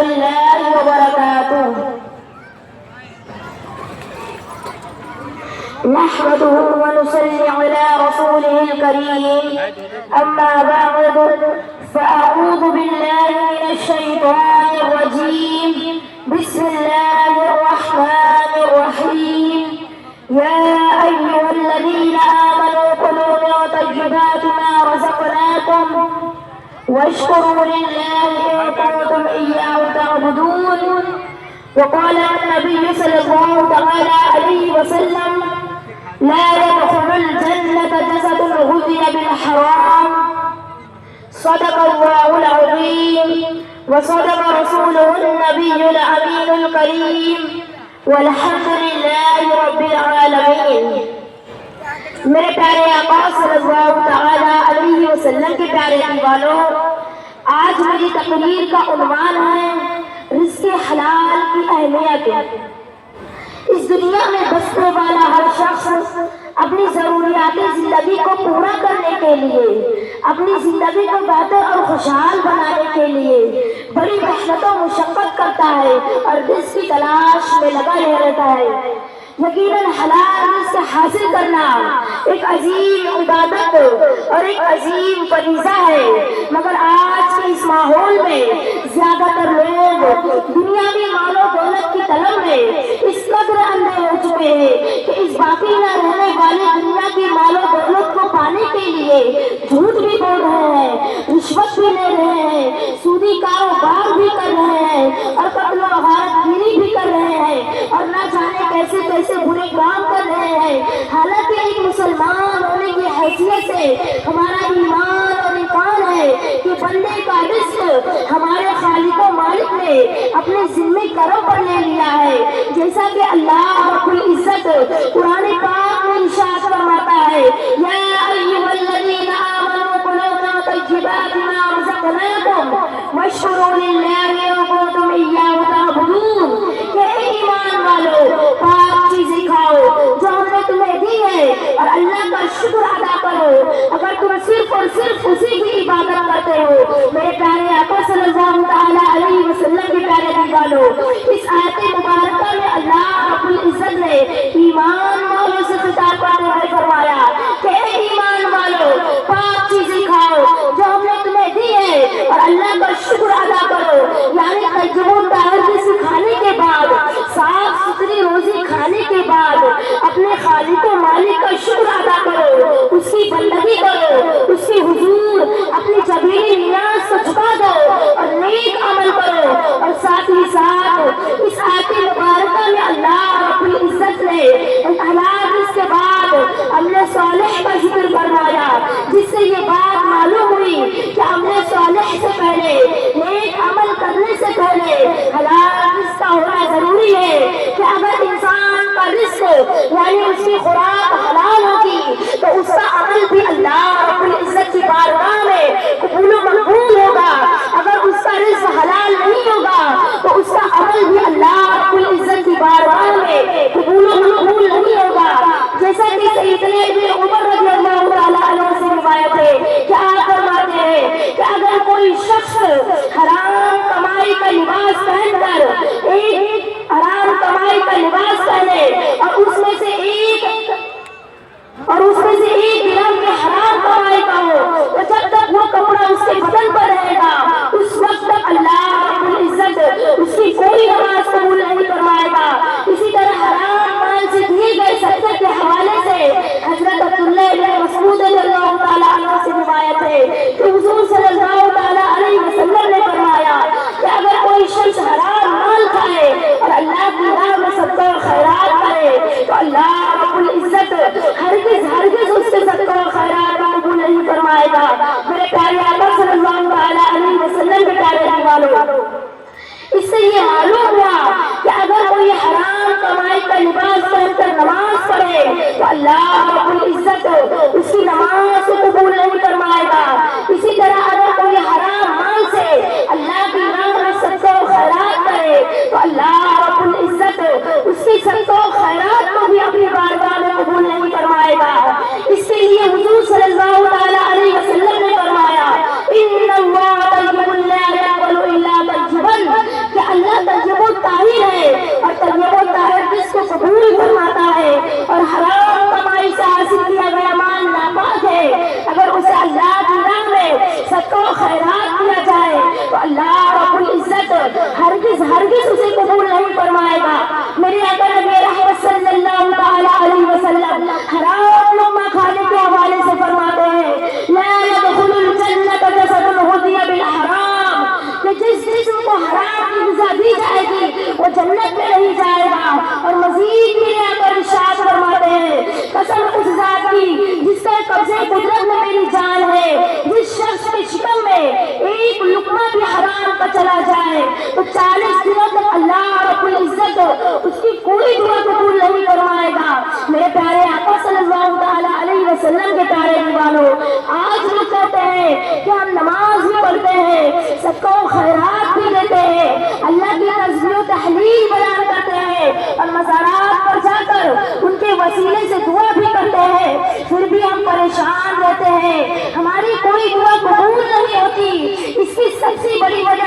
الله وبركاته. نحمده ونصلي على رسوله الكريم. أما بعد فأعوذ بالله من الشيطان الرجيم. بسم الله الرحمن الرحيم. يا أيها الذين آمنوا كلوا من طيبات ما رزقناكم واشكروا لله إن كنتم إياه تعبدون. وقال النبي صلى الله عليه وسلم لا يدخل الجنة جسد غذي بالحرام. صدق الله العظيم وصدق رسوله النبي الأمين الكريم والحمد لله رب العالمين. میرے پیارے آقا صلی اللہ تعالیٰ علیہ وسلم کے پیارے دیوانوں، آج میری تقریر کا عنوان ہے رزق حلال کی اہمیت. اس دنیا میں بسنے والا ہر شخص اپنی ضروریات زندگی کو پورا کرنے کے لیے، اپنی زندگی کو بہتر اور خوشحال بنانے کے لیے بڑی محنت و مشقت کرتا ہے اور رزق کی تلاش میں لگا رہتا ہے. یقیناً حلال رزق حاصل کرنا ایک عظیم عبادت اور ایک عظیم فریضہ ہے، مگر آج کے اس ماحول میں زیادہ تر لوگ دنیاوی مال و دولت کی طلب میں اس قدر اندھے ہو چکے ہیں کہ اس باقی نہ رہنے والی دنیا کی مال و دولت کو پانے کے لیے جھوٹ بھی بول رہے ہیں، رشوت بھی لے رہے ہیں، سودی کاروبار بھی کر رہے ہیں اور قتل و غارت گیری بھی کر رہے ہیں اور نہ جانے کیسے کیسے برے کام کر رہے ہیں. حالانکہ ایک مسلمان ہونے کی حیثیت سے ہمارا ایمان اور امکان ہے کہ بندے کا رزق ہمارے خالق و مالک نے اپنے ذمہ کرم پر لے لیا ہے. جیسا کہ اللہ رب العزت قرآن پاک میں ارشاد فرماتا ہے یا ایھا الذین آمنوا کلوا من طیبات ما رزقناکم واشکروا للہ ان کنتم ایاہ تعبدون. کہ ایمان والو پاک چیزیں کھاؤ جو ہم نے تمہیں دی ہے اور اللہ کا شکر ادا کرو اگر تم صرف اور صرف اسی کی عبادت کرتے ہو. میرے پیارے آقا صلی اللہ علیہ وسلم کے پیارے دیوانوں، اس آیت مبارکہ میں اللہ رب العزت نے ایمان والوں سے خطاب کرتے ہوئے فرمایا کہ اے ایمان والو پاک چیزیں کھاؤ جو ہم نے تمہیں دی ہے اور اللہ کا شکر ادا کرو. یعنی طیب و طاہر رزق کھانے کے بعد، صاف ستھری روزی کھانے کے بعد اپنے خالق و مالک کا شکر ادا کرو، اس کی بندگی کرو، اس کی حضور اپنی جبیلی نیاز کو جھکا دو اور نیک عمل کرو. اور ساتھ ہی ساتھ اس آیت مبارکہ میں اللہ رب العزت نے حلال رزق کے بعد عمل صالح کا ذکر فرمایا، جس سے یہ بات معلوم ہوئی کہ عمل صالح سے پہلے، نیک عمل کرنے سے پہلے حلال رزق کا ہونا ضروری ہے. کہ اگر انسان کا رزق یعنی اس کی خوراک حلال ہوگی تو اس کا عمل بھی اللہ رب العزت کی بارگاہ میں قبول و مقبول ہوگا. اگر اس کا رزق حلال نہیں ہوگا تو اس کا عمل بھی اللہ رب العزت کی بارگاہ میں قبول و مقبول نہیں ہوگا. جیسا کہ سیدنا ابن عمر رضی اللہ تعالیٰ عنہ سے روایت ہے کہ آپ فرماتے ہیں کہ اگر کوئی شخص حرام کمائی کا لباس پہن کر حرام کمائی کا لباس پہنے اور اس میں سے ایک گرام کے حرام کمائی کا ہو تو جب تک وہ کپڑا اس کے بدن پر رہے گا اس وقت تک اللہ رب العزت اس کی کوئی نماز قبول نہیں فرمائے گا. اسی طرح حرام مال سے دیے گئے صدقے کے حوالے سے حضرت عبداللہ بن مسعود رضی اللہ تعالیٰ عنہ سے روایت ہے کہ حضور صلی اللہ تعالیٰ علیہ وسلم نے فرمایا کہ اگر کوئی شخص حرام مال کھائے اور اللہ کی راہ میں صدقہ و خیرات کرے تو اللہ رب العزت ہرگز اس کے صدقہ و خیرات کو قبول نہیں فرمائے گا. میرے پیارے آقا صلی اللہ علیہ وسلم کے پیارے دیوانوں، اس سے یہ معلوم ہوا کہ اگر کوئی حرام کمائی کا لباس پہن کر نماز پڑھے تو اللہ رب العزت اس کی نماز کو قبول نہیں فرمائے گا. اسی طرح اگر کوئی حرام مال سے اللہ کی راہ میں صدقہ و خیرات کرے تو اللہ رب العزت اس کی صدقہ و خیرات کو بھی اپنی بارگاہ میں قبول نہیں فرمائے گا. اس کے لیے حضور صلی اللہ علیہ وسلم نے فرمایا ان اللہ طیب لا یقبل الا طیبا، کہ جنت میں نہیں جائے گا۔ اور مزید بھی آ کر ارشاد فرماتے ہیں قسم اس ذات کی جس کے قبضے قدرت میں میری جان ہے، جس شخص کے شکم میں ایک لقمہ بھی حرام کا چلا جائے تو 40 دنوں تک اللہ رب العزت اس کی کوئی دعا قبول نہیں فرمائے گا۔ میرے پیارے آقا صلی اللہ تعالیٰ علیہ وسلم کے پیارے دیوانوں، آج لوگ کہتے ہیں کہ ہم نماز بھی پڑھتے ہیں، سب کو خیرات بھی دیتے ہیں، اللہ کی تسبیح و تحلیل بیان کرتے ہیں اور مزارات پر جا کر ان کے وسیلے سے دعا بھی کرتے ہیں، پھر بھی ہم پریشان رہتے ہیں، ہماری کوئی دعا قبول نہیں ہوتی۔ اس کی سب سے بڑی وجہ